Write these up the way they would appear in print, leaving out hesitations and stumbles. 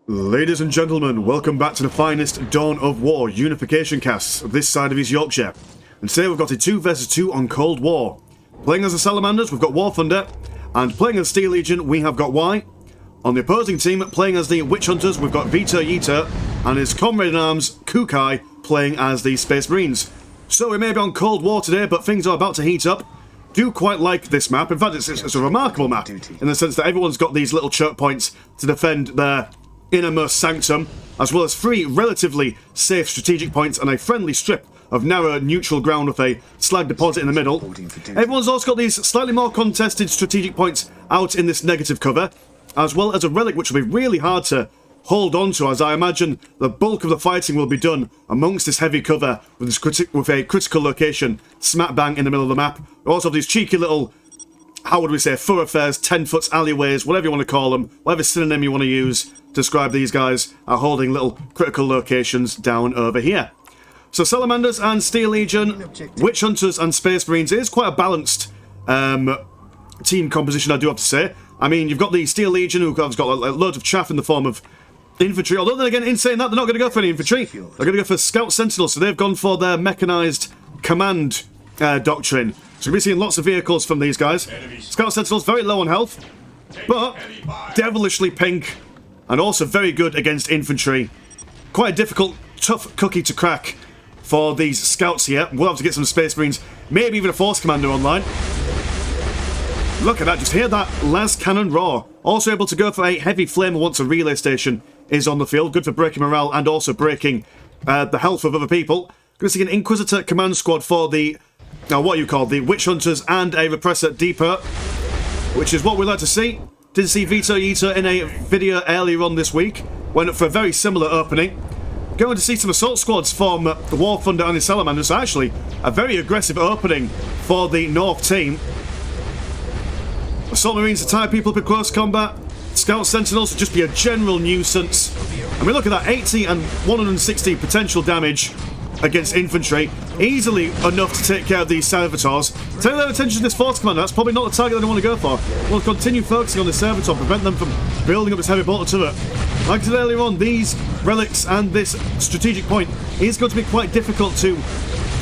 Ladies and gentlemen, welcome back to the finest Dawn of War Unification casts this side of East Yorkshire. And today we've got a 2 vs 2 on Cold War. Playing as the Salamanders, we've got War Thunder, and playing as Steel Legion, we have got Y. On the opposing team, playing as the Witch Hunters, we've got Vito Yita, and his comrade in arms, Kukai, playing as the Space Marines. So we may be on Cold War today, but things are about to heat up. Do quite like this map. In fact, it's a remarkable map, in the sense that everyone's got these little choke points to defend their innermost sanctum, as well as 3 relatively safe strategic points and a friendly strip of narrow neutral ground with a slag deposit in the middle. Everyone's also got these slightly more contested strategic points out in this negative cover, as well as a relic which will be really hard to hold on to, as I imagine the bulk of the fighting will be done amongst this heavy cover with a critical location smack bang in the middle of the map. We also have these cheeky little, how would we say, thoroughfares, 10-foot alleyways, whatever you want to call them, whatever synonym you want to use to describe these guys, are holding little critical locations down over here. So Salamanders and Steel Legion, Witch Hunters and Space Marines is quite a balanced team composition, I do have to say. I mean, you've got the Steel Legion, who've got loads of chaff in the form of infantry, although then again, in saying that, they're not going to go for any infantry. They're going to go for Scout Sentinels, so they've gone for their mechanised command doctrine. So we'll be seeing lots of vehicles from these guys. Scout Sentinels, very low on health, but devilishly pink, and also very good against infantry. Quite a difficult, tough cookie to crack for these scouts here. We'll have to get some Space Marines, maybe even a Force Commander online. Look at that, just hear that las cannon roar. Also able to go for a heavy flamer once a relay station is on the field. Good for breaking morale and also breaking the health of other people. Going to see an Inquisitor command squad for the, what you call the Witch Hunters, and a Repressor Depot, which is what we'd like to see. Did see Vito Yita in a video earlier on this week. Went up for a very similar opening. Going to see some assault squads from the War Thunder and the Salamanders. So actually, a very aggressive opening for the North team. Assault Marines to tie people up in close combat. Scout Sentinels will just be a general nuisance. I mean, look at that, 80 and 160 potential damage against infantry. Easily enough to take care of these servitors. Take their attention to this Force Commander. That's probably not the target they want to go for. We'll continue focusing on the servitor, prevent them from building up this heavy bolter turret. Like I said earlier on, these relics and this strategic point is going to be quite difficult to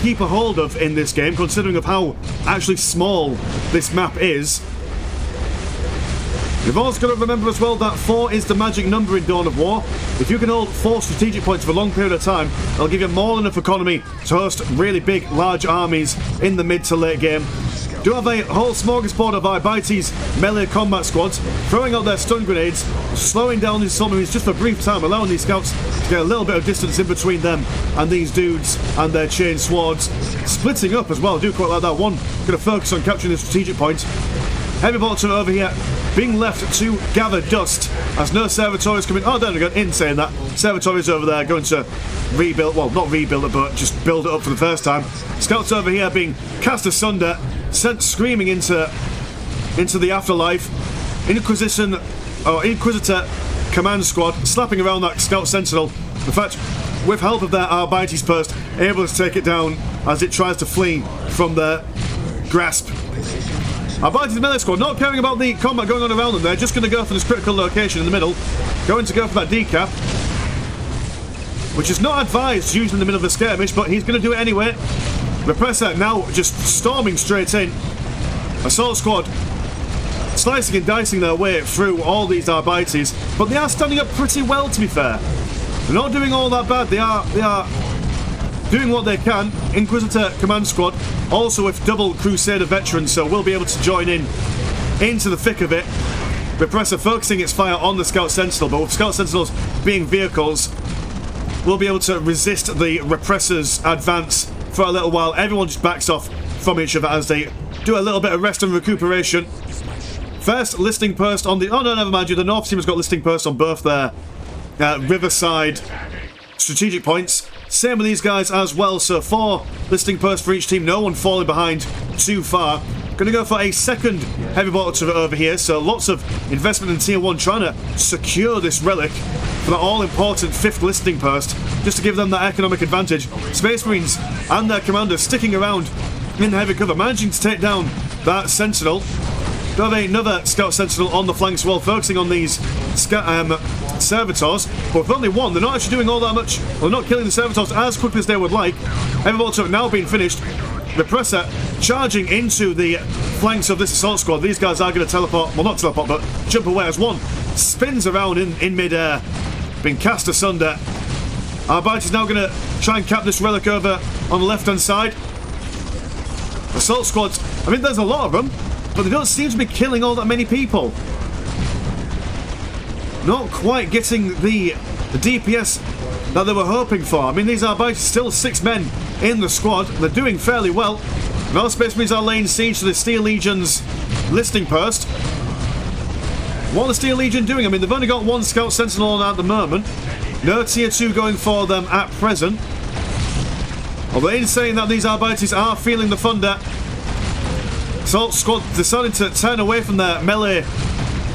keep a hold of in this game, considering of how actually small this map is. You've also got to remember as well that 4 is the magic number in Dawn of War. If you can hold 4 strategic points for a long period of time, it'll give you more than enough economy to host really big, large armies in the mid to late game. Do have a whole smorgasbord of Ibites melee combat squads, throwing out their stun grenades, slowing down these submarines just for a brief time, allowing these scouts to get a little bit of distance in between them and these dudes and their chain swords. Splitting up as well, I do quite like that. One going to focus on capturing the strategic point. Heavy bolter over here being left to gather dust as no servitors come in. Oh, there we go. In saying that, servitors over there going to rebuild, well, not rebuild it, but just build it up for the first time. Scouts over here being cast asunder, sent screaming into the afterlife. Inquisitor command squad slapping around that Scout Sentinel. In fact, with help of their Arbites post, able to take it down as it tries to flee from their grasp. Arbites melee squad not caring about the combat going on around them. They're just going to go for this critical location in the middle. Going to go for that decap, which is not advised usually in the middle of a skirmish, but he's going to do it anyway. Repressor now just storming straight in. Assault squad slicing and dicing their way through all these Arbites, but they are standing up pretty well, to be fair. They're not doing all that bad. They are doing what they can. Inquisitor command squad also with double Crusader veterans, so we'll be able to join in into the thick of it. Repressor focusing its fire on the Scout Sentinel, but with Scout Sentinels being vehicles, we'll be able to resist the Repressor's advance for a little while. Everyone just backs off from each other as they do a little bit of rest and recuperation. First listing post on the... Oh no, never mind you. The North team has got listing posts on both their riverside strategic points. Same with these guys as well, so 4 listing posts for each team, no one falling behind too far. Going to go for a second heavy bolter over here, so lots of investment in Tier 1 trying to secure this relic for that all-important 5th listing post, just to give them that economic advantage. Space Marines and their commanders sticking around in heavy cover, managing to take down that Sentinel. We have another Scout Sentinel on the flanks as well, focusing on these servitors, but with only one, they're not actually doing all that much. They're not killing the servitors as quickly as they would like. Heavy bolts have now been finished. Repressor charging into the flanks of this assault squad. These guys are going to teleport, well not teleport, but jump away as one spins around in mid-air, being cast asunder. Our bite is now going to try and cap this relic over on the left-hand side. Assault squads, I mean there's a lot of them, but they don't seem to be killing all that many people. Not quite getting the DPS that they were hoping for. I mean, these are still 6 men in the squad. They're doing fairly well. And our Space Marines are laying siege to the Steel Legion's listing post. What are the Steel Legion doing? I mean, they've only got 1 Scout Sentinel on at the moment. No Tier 2 going for them at present. Although in saying that, these Arbites are feeling the thunder. Assault squad decided to turn away from their melee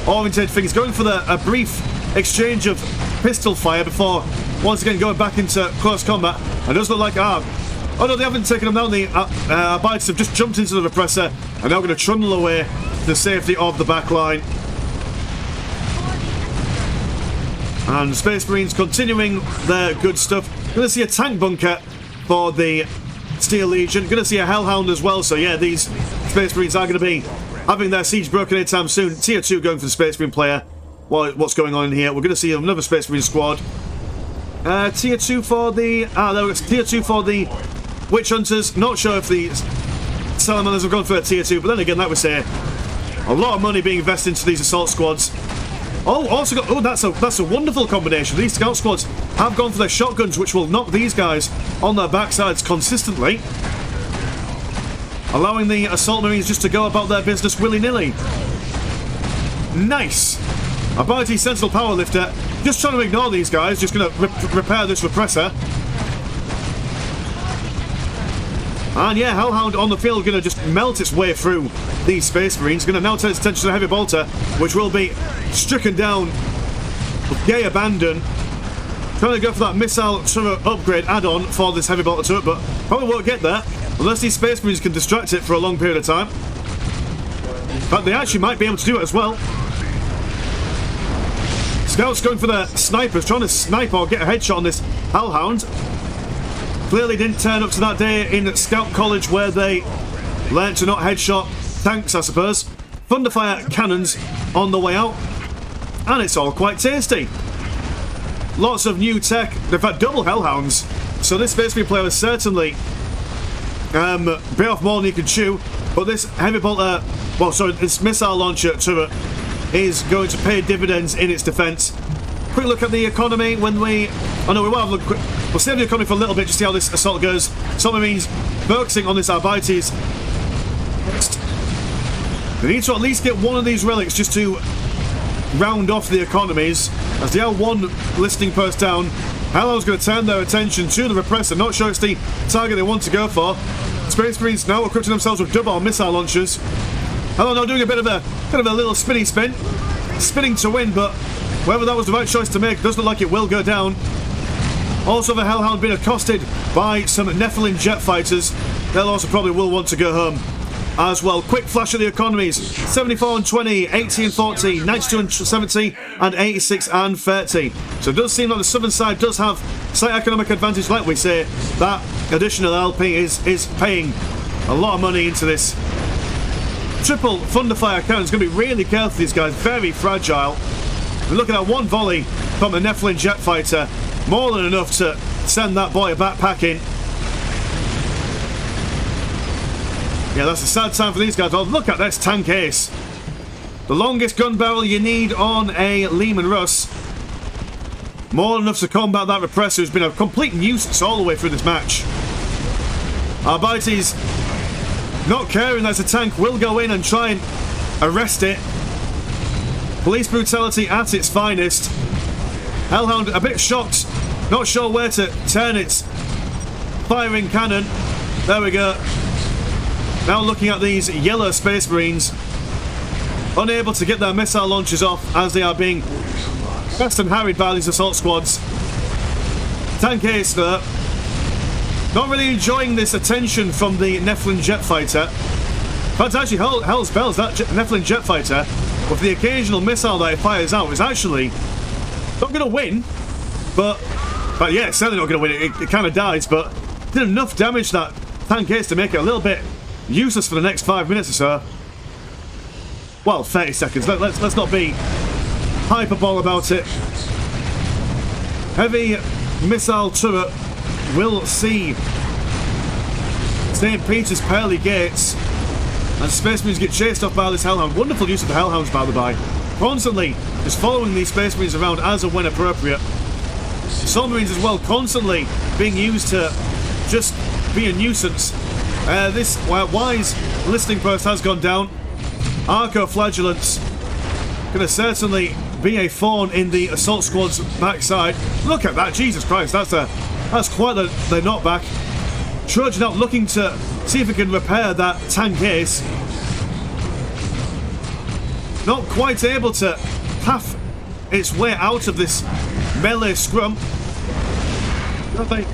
oriented things, going for a brief exchange of pistol fire before once again going back into close combat. And it does look like oh no, they haven't taken them down. The Arbites have just jumped into the repressor and now going to trundle away to the safety of the back line. And Space Marines continuing their good stuff. Going to see a tank bunker for the Steel Legion. Going to see a Hellhound as well. So yeah, these Space Marines are going to be having their siege broken anytime soon. Tier 2 going for the Space Marine player. What's going on in here? We're going to see another Space Marine squad. Tier 2 for the... there we go. Tier 2 for the Witch Hunters. Not sure if the Salamanders have gone for a Tier 2, but then again, like we say, a lot of money being invested into these assault squads. Oh, also got... Oh, that's a wonderful combination. These scout squads have gone for their shotguns, which will knock these guys on their backsides consistently, allowing the assault marines just to go about their business willy-nilly. Nice! Ability Sentinel Powerlifter, just trying to ignore these guys, just going to repair this repressor. And yeah, Hellhound on the field, going to just melt its way through these Space Marines. Going to now turn its attention to the Heavy Bolter, which will be stricken down with gay abandon. Trying to go for that missile turret upgrade add-on for this Heavy Bolter turret, but probably won't get there unless these Space Marines can distract it for a long period of time. In fact, they actually might be able to do it as well. Scouts going for their snipers, trying to snipe or get a headshot on this Hellhound. Clearly didn't turn up to that day in Scout College where they learnt to not headshot tanks, I suppose. Thunderfire cannons on the way out. And it's all quite tasty. Lots of new tech. They've had double Hellhounds. So this Space Marine player is certainly bit off more than he can chew. But this Heavy Bolter, this missile launcher turret is going to pay dividends in its defense. Quick look at the economy when we... Oh no, we will have a look. We'll save the economy for a little bit just to see how this assault goes. So that means focusing on this Arbites. They need to at least get one of these relics just to round off the economies. As they are 1 listing post down, Hellhound's going to turn their attention to the repressor. Not sure it's the target they want to go for. Space Marines now equipping themselves with double missile launchers. Hellhound now doing a bit of a little spinning to win, but whether that was the right choice to make doesn't look like it will go down. Also, the Hellhound being accosted by some Nephilim jet fighters. They'll also probably will want to go home as well. Quick flash of the economies: 74 and 20, 80 and 40, 92 and 70, and 86 and 30. So it does seem like the southern side does have slight economic advantage, like we say. That additional LP is paying a lot of money into this. Triple Thunderfire cannon is going to be really careful, these guys, very fragile. We're looking at 1 volley from a Nephilim jet fighter, more than enough to send that boy backpacking. Yeah, that's a sad time for these guys. Oh, look at this tank ace. The longest gun barrel you need on a Lehman Russ. More than enough to combat that repressor, who's been a complete nuisance all the way through this match. Arbites, not caring there's a tank, will go in and try and arrest it. Police brutality at its finest. Hellhound a bit shocked, not sure where to turn its firing cannon. There we go. Now looking at these yellow Space Marines, unable to get their missile launchers off as they are being pressed and harried by these assault squads. Tank ace though, not really enjoying this attention from the Nephilim jet fighter. In fact, actually, hell's bells, that Nephilim jet fighter, with the occasional missile that it fires out, is actually Not going to win, but yeah, certainly not going to win. It kind of dies, but did enough damage that tank ace to make it a little bit useless for the next 5 minutes or so. Well, 30 seconds. Let's not be hyperbole about it. Heavy missile turret will see St. Peter's pearly gates, and Space Marines get chased off by this Hellhound. Wonderful use of the Hellhounds, by the by. Constantly just following these Space Marines around as and when appropriate. Soul Marines as well, constantly being used to just be a nuisance. This wise listening post has gone down. Arco Flagellants going to certainly be a thorn in the assault squad's backside. Look at that, Jesus Christ, that's quite the knockback. Trojan out looking to see if he can repair that tank ace. Not quite able to path its way out of this melee scrum.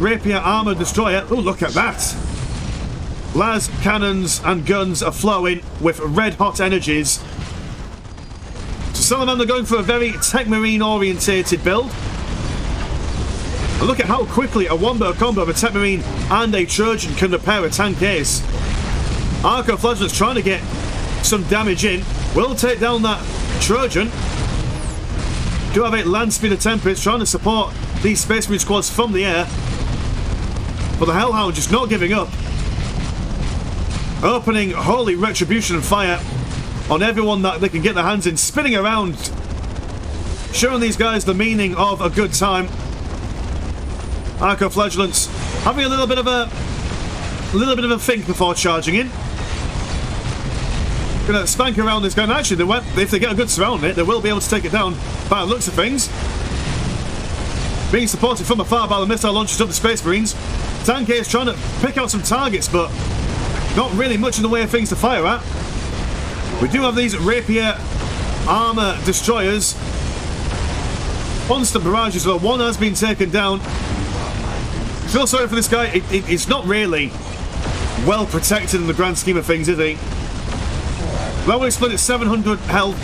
Rapier armor destroyer. Oh, look at that. Las cannons and guns are flowing with red hot energies. So Salamander going for a very Tech Marine orientated build. And look at how quickly a wombo combo of a Tech Marine and a Trojan can repair a tank ace. Arco Flagellant's trying to get some damage in. Will take down that Trojan. Do have a Land Speeder Tempest trying to support these Space Marine squads from the air. But the Hellhound just not giving up. Opening holy retribution and fire on everyone that they can get their hands in, spinning around, showing these guys the meaning of a good time. Arco Flagellants having a little bit of a think before charging in. Gonna spank around this guy, and actually if they get a good surround on it, they will be able to take it down by the looks of things. Being supported from afar by the missile launchers of the Space Marines. Tank Ace trying to pick out some targets, but not really much in the way of things to fire at. We do have these Rapier armor destroyers. Constant barrages, though. One has been taken down. I feel sorry for this guy. It's not really well protected in the grand scheme of things, is he? Railway split at 700 health.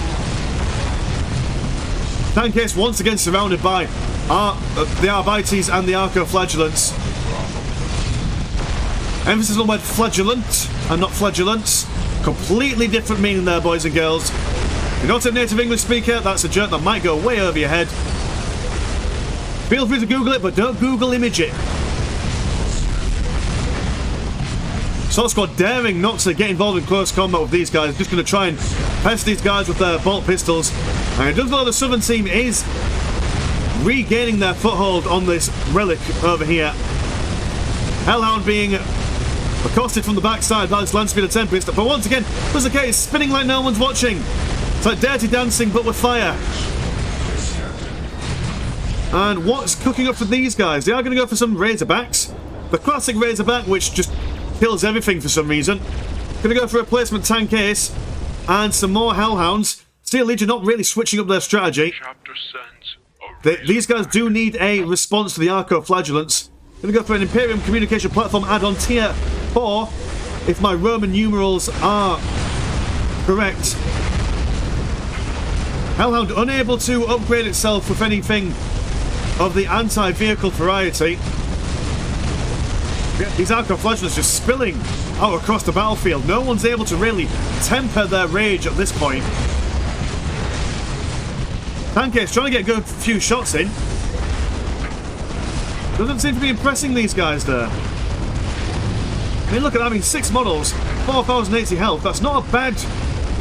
Tank Ace once again surrounded by the Arbites and the Arco Flagellants. Emphasis on the word flagellant and not flagellants. Completely different meaning there, boys and girls. If you're not a native English speaker, that's a joke that might go way over your head. Feel free to Google it, but don't Google image it. Assault Squad daring not to get involved in close combat with these guys. Just going to try and pest these guys with their bolt pistols. And it does look like the Southern team is regaining their foothold on this relic over here. Hellhound being accosted from the backside by this Land Speeder Tempest, but once again, was the case, spinning like no one's watching. It's like Dirty Dancing, but with fire. And what's cooking up for these guys? They are going to go for some Razorbacks. The classic Razorback, which just kills everything for some reason. Going to go for a replacement Tank Ace and some more Hellhounds. Steel Legion not really switching up their strategy. These guys do need a response to the Arco Flagellants. Going to go for an Imperium Communication Platform add-on tier 4, if my Roman numerals are correct. Hellhound unable to upgrade itself with anything of the anti-vehicle variety. These Arco Flagellants just spilling out across the battlefield. No one's able to really temper their rage at this point. Tank Ace trying to get a good few shots in. Doesn't seem to be impressing these guys there. I mean, look at having 6 models, 4,080 health. That's not a bad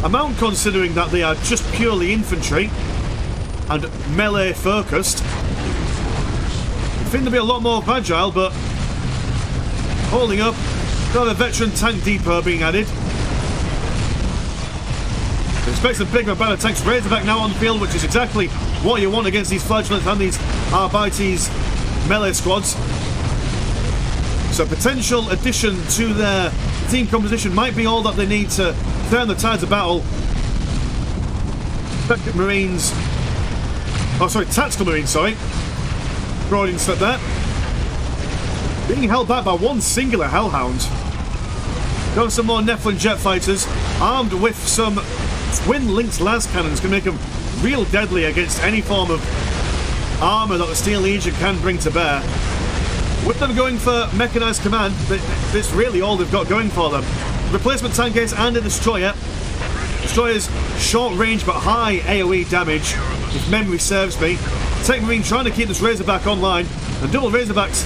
amount considering that they are just purely infantry and melee focused. I think they'll be a lot more fragile, but holding up. Got a veteran tank depot being added. Expect some bigger and better tanks. Razorback now on the field, which is exactly what you want against these Flagellants and these Arbites melee squads. So potential addition to their team composition might be all that they need to turn the tides of battle. Tactical Marines. Oh, sorry, Tactical Marines, sorry. Freudian slip there. Being held back by one singular Hellhound. Got some more Nephilim jet fighters, armed with some twin-linked las cannons, can make them real deadly against any form of armour that the Steel Legion can bring to bear. With them going for Mechanised Command, that's really all they've got going for them. Replacement tank case and a destroyer. Destroyer's short range but high AoE damage, if memory serves me. Tech Marine trying to keep this Razorback online, and double Razorbacks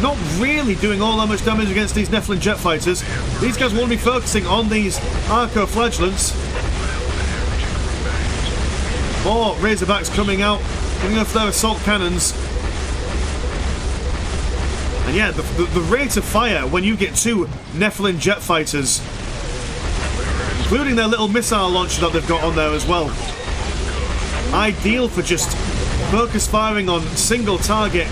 not really doing all that much damage against these Nephilim jet fighters. These guys want to be focusing on these Arco Flagellants. More Razorbacks coming out, giving off their assault cannons. And yeah, the rate of fire when you get two Nephilim jet fighters, including their little missile launcher that they've got on there as well. Ideal for just focus firing on single target,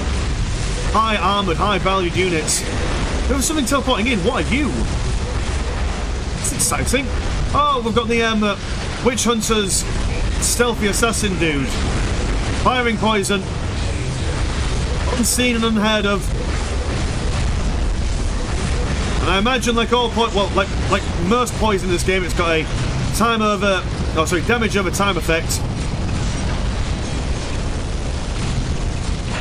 high armoured, high valued units. There was something teleporting in. What are you? It's exciting. Oh, we've got the Witch Hunter's stealthy assassin dude. Firing poison. Unseen and unheard of. And I imagine, like all like most poison in this game, it's got a damage over time effect.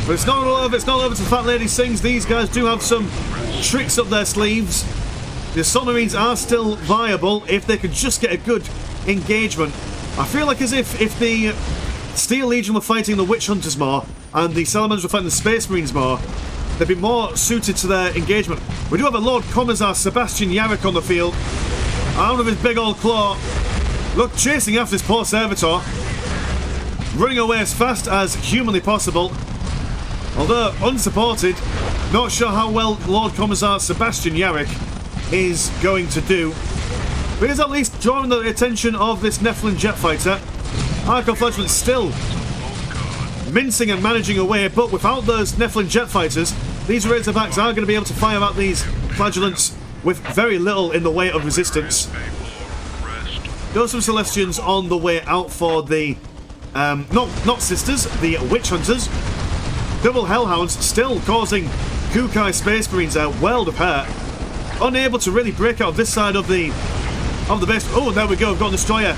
But it's not all over. It's not over to Fat Lady Sings. These guys do have some tricks up their sleeves. The Assault Marines are still viable if they could just get a good engagement. I feel like as if the Steel Legion were fighting the Witch Hunters more and the Salamanders were fighting the Space Marines more, they'd be more suited to their engagement. We do have a Lord Commissar Sebastian Yarrick on the field, armed with his big old claw. Look, chasing after this poor servitor, running away as fast as humanly possible. Although unsupported, not sure how well Lord Commissar Sebastian Yarrick is going to do. But he's at least drawing the attention of this Nephilim jet fighter. Arco Flagellants still mincing and managing away, but without those Nephilim jet fighters, these Razorbacks are going to be able to fire out these Flagellants with very little in the way of resistance. There are some Celestians on the way out for the not sisters, the Witch Hunters. Double Hellhounds still causing Kukai Space Marines a world of hurt. Unable to really break out of this side of the base. Oh, there we go, we've got a destroyer.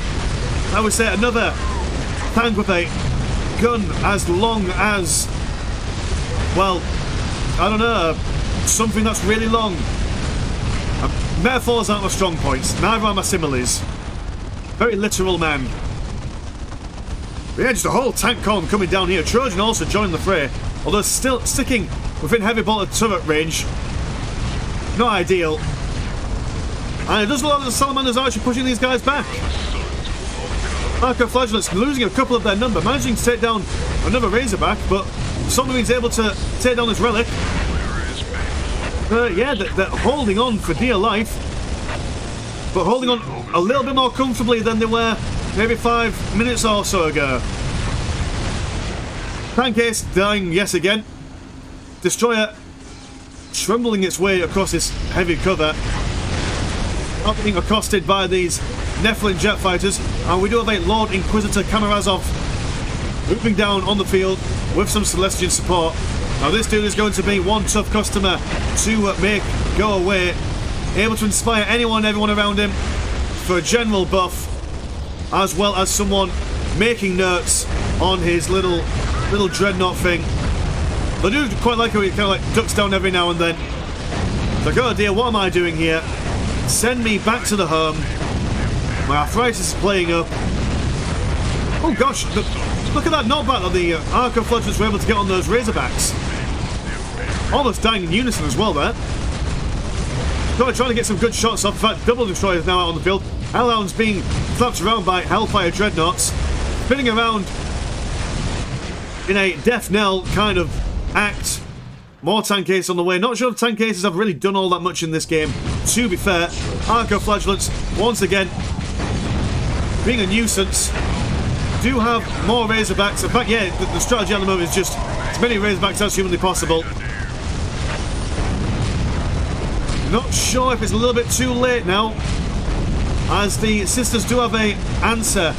I would say another tank with a gun as long as, well, I don't know, something that's really long. Metaphors aren't my strong points, neither are my similes. Very literal man. But yeah, just a whole tank column coming down here. Trojan also joining the fray, although still sticking within heavy bolted turret range. Not ideal. And it does look like the Salamanders are actually pushing these guys back. Arco Flagellants losing a couple of their number, managing to take down another Razorback, but Submarine's able to take down this relic. Yeah, they're holding on for dear life, but holding on a little bit more comfortably than they were maybe 5 minutes or so ago. Tank Ace dying yet again. Destroyer trundling its way across this heavy cover, not being accosted by these Nephilim jet fighters. And we do have a Lord Inquisitor Kamarazov moving down on the field with some Celestian support. Now this dude is going to be one tough customer to make go away, able to inspire anyone and everyone around him for a general buff, as well as someone making notes on his little dreadnought thing. I do quite like how he kind of like ducks down every now and then. It's like, oh dear, what am I doing here? Send me back to the home. My arthritis is playing up. Oh gosh, look at that knockback that the Arco Flagellants were able to get on those Razorbacks. Almost dying in unison as well there. Trying to get some good shots off. In fact, double destroyers now out on the field. Hellhounds being flapped around by Hellfire Dreadnoughts, spinning around in a death knell kind of act. More tank cases on the way. Not sure if tank cases have really done all that much in this game, to be fair. Arco Flagellants, once again, being a nuisance. Do have more Razorbacks. In fact, yeah, the strategy at the moment is just as many Razorbacks as humanly possible. Not sure if it's a little bit too late now, as the sisters do have an answer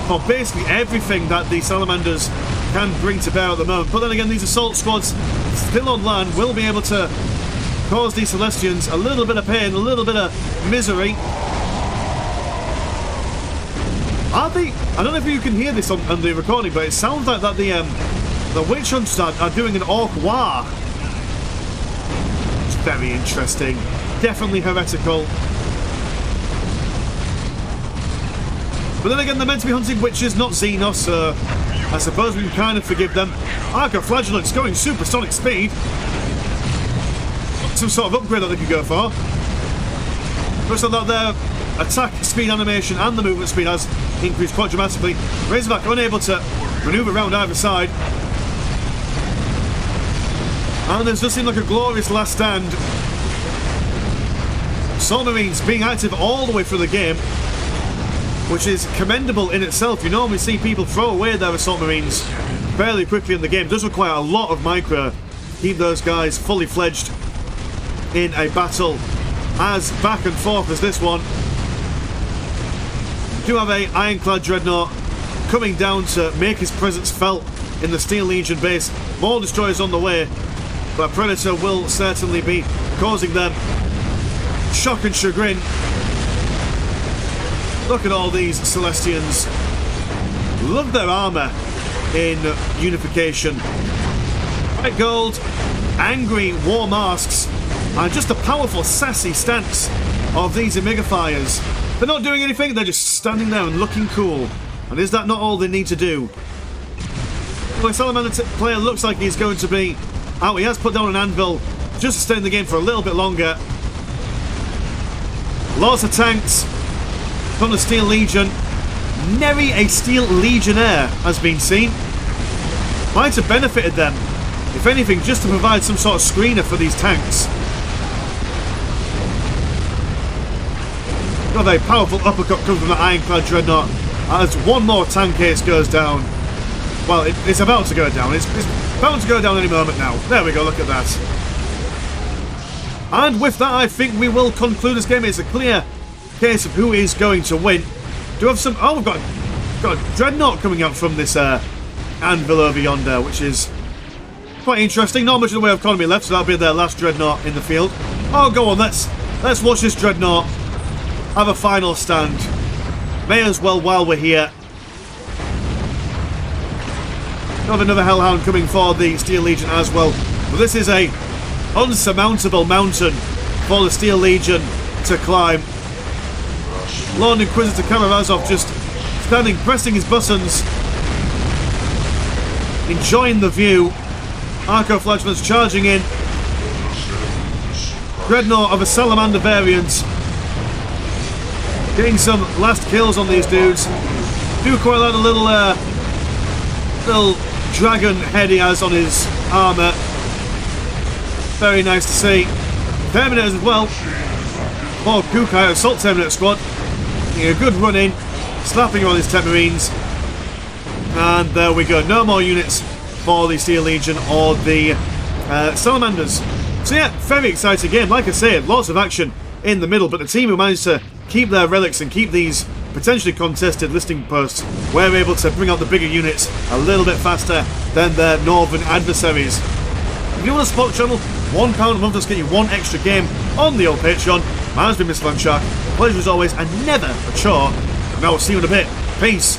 for basically everything that the Salamanders can bring to bear at the moment. But then again, these assault squads still on land will be able to cause these Celestians a little bit of pain, a little bit of misery. I don't know if you can hear this on the recording, but it sounds like that the The witch hunters are doing an orc war. It's very interesting. Definitely heretical. But then again, they're meant to be hunting witches, not Xenos, so I suppose we can kind of forgive them. Arcoflagellant's going supersonic speed. Some sort of upgrade that they could go for. Looks like that their attack speed animation and the movement speed has increased quite dramatically. Razorback unable to manoeuvre around either side. And there's just seemed like a glorious last stand. Assault Marines being active all the way through the game, which is commendable in itself. You normally see people throw away their Assault Marines fairly quickly in the game. It does require a lot of micro to keep those guys fully fledged in a battle as back and forth as this one. We do have a Ironclad Dreadnought coming down to make his presence felt in the Steel Legion base. More destroyers on the way, but Predator will certainly be causing them shock and chagrin. Look at all these Celestians. Love their armour in Unification. White gold, angry war masks, and just a powerful, sassy stance of these Emigifiers. They're not doing anything, they're just standing there and looking cool. And is that not all they need to do? Well, the Salamander player looks like he's going to be out. He has put down an anvil just to stay in the game for a little bit longer. Lots of tanks from the Steel Legion. Nary a Steel Legionnaire has been seen. Might have benefited them, if anything, just to provide some sort of screener for these tanks. Got a very powerful uppercut comes from the Ironclad Dreadnought as one more tank case goes down. Well, it's about to go down. It's about to go down any moment now. There we go, look at that. And with that, I think we will conclude this game. It's a clear case of who is going to win. Do we have some... Oh, we've got a Dreadnought coming out from this anvil over yonder, which is quite interesting. Not much in the way of economy left, so that'll be their last Dreadnought in the field. Oh, go on, let's watch this Dreadnought have a final stand. May as well while we're here. We have another Hellhound coming for the Steel Legion as well. But this is a unsurmountable mountain for the Steel Legion to climb. Lord Inquisitor Kamarazov just standing, pressing his buttons, enjoying the view. Arcoflagellant's charging in. Dreadnought of a Salamander variant, getting some last kills on these dudes. Do quite like the little dragon head he has on his armour. Very nice to see. Terminators as well. More Kukai Assault Terminator Squad. Getting a good run in, slapping on his Tet Marines. And there we go. No more units for the Steel Legion or the Salamanders. So yeah, very exciting game. Like I said, lots of action in the middle, but the team who managed to keep their relics and keep these potentially contested listing posts were able to bring out the bigger units a little bit faster than their northern adversaries. If you want to support the channel, £1 a month does get you one extra game on the old Patreon. My name's been Mr. Landshark. Pleasure as always, and never a chore. And I will see you in a bit. Peace.